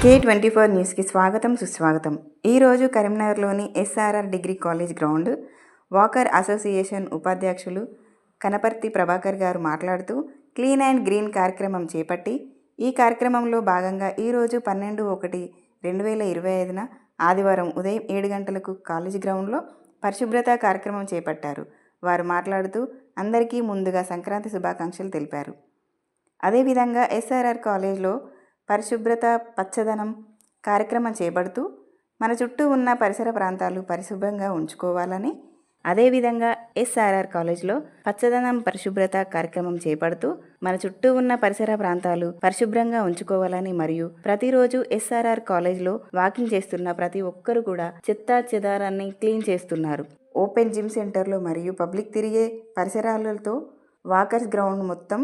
K24 న్యూస్కి స్వాగతం సుస్వాగతం. ఈరోజు కరీంనగర్లోని SRR degree college ground walker association ఉపాధ్యక్షులు కనపర్తి ప్రభాకర్ గారు మాట్లాడుతూ క్లీన్ అండ్ గ్రీన్ కార్యక్రమం చేపట్టి ఈ కార్యక్రమంలో భాగంగా ఈరోజు 12/1/2025న ఆదివారం ఉదయం 7 గంటలకు కాలేజ్ గ్రౌండ్లో పరిశుభ్రత కార్యక్రమం చేపట్టారు. వారు మాట్లాడుతూ అందరికీ ముందుగా సంక్రాంతి శుభాకాంక్షలు తెలిపారు. అదేవిధంగా SRR కాలేజ్లో పరిశుభ్రత పచ్చదనం కార్యక్రమం చేపడుతూ మన చుట్టూ ఉన్న పరిసర ప్రాంతాలు పరిశుభ్రంగా ఉంచుకోవాలని, అదేవిధంగా SRR కాలేజ్లో పచ్చదనం పరిశుభ్రత కార్యక్రమం చేపడుతూ మన చుట్టూ ఉన్న పరిసర ప్రాంతాలు పరిశుభ్రంగా ఉంచుకోవాలని మరియు ప్రతిరోజు SRR కాలేజ్లో వాకింగ్ చేస్తున్న ప్రతి ఒక్కరు కూడా చెత్త చెదారాన్ని క్లీన్ చేస్తున్నారు. ఓపెన్ జిమ్ సెంటర్లో మరియు పబ్లిక్ తిరిగే పరిసరాలతో వాకర్స్ గ్రౌండ్ మొత్తం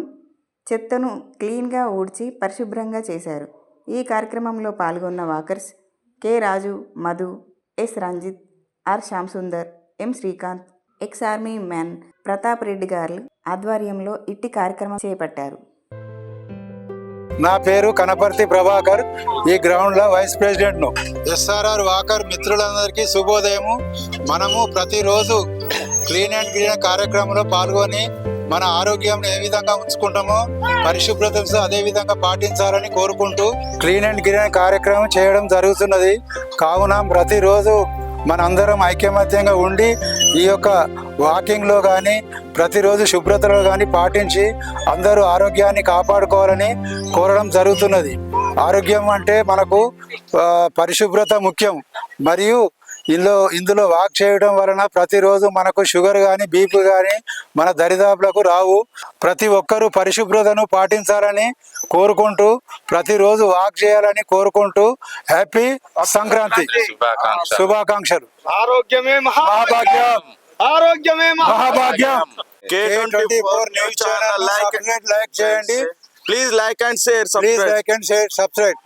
చెత్తను క్లీన్గా ఊడ్చి పరిశుభ్రంగా చేశారు. ఈ కార్యక్రమంలో పాల్గొన్న walkers K Raju, Madhu, S Ranjith, R Shyamsundar, M Srikanth, ex army man Pratap Reddy garu ఆధ్వర్యంలో ఇట్టి కార్యక్రమం చేపట్టారు. నా పేరు కనపర్తి ప్రభాకర్, ఈ గ్రౌండ్ లో వైస్ ప్రెసిడెంట్ ను. SRR వాకర్ మిత్రులందరికీ శుభోదయము. మనము ప్రతిరోజు క్లీన్ అండ్ గ్రీన్ కార్యక్రమంలో పాల్గొని మన ఆరోగ్యం ఏ విధంగా ఉంచుకుంటామో పరిశుభ్రత అదే విధంగా పాటించాలని కోరుకుంటూ క్లీన్ అండ్ గ్రీన్ కార్యక్రమం చేయడం జరుగుతున్నది. కావున ప్రతిరోజు మనందరం ఐకమత్యంగా ఉండి ఈ యొక్క వాకింగ్లో కానీ ప్రతిరోజు శుభ్రతలో కానీ పాటించి అందరూ ఆరోగ్యాన్ని కాపాడుకోవాలని కోరడం జరుగుతున్నది. ఆరోగ్యం అంటే మనకు పరిశుభ్రత ముఖ్యం. మరియు ఇందులో వాక్ చేయడం వలన ప్రతిరోజు మనకు షుగర్ కానీ బీపీ కానీ మన దరిదాపులకు రావు. ప్రతి ఒక్కరూ పరిశుభ్రతను పాటించాలని కోరుకుంటూ ప్రతిరోజు వాక్ చేయాలని కోరుకుంటూ హ్యాపీ సంక్రాంతి శుభాకాంక్షలు. ఆరోగ్యమే మహాభాగ్యం, ఆరోగ్యమే మహాభాగ్యం. K24 న్యూస్ ఛానల్ లైక్ చేయండి. Please like and share, subscribe.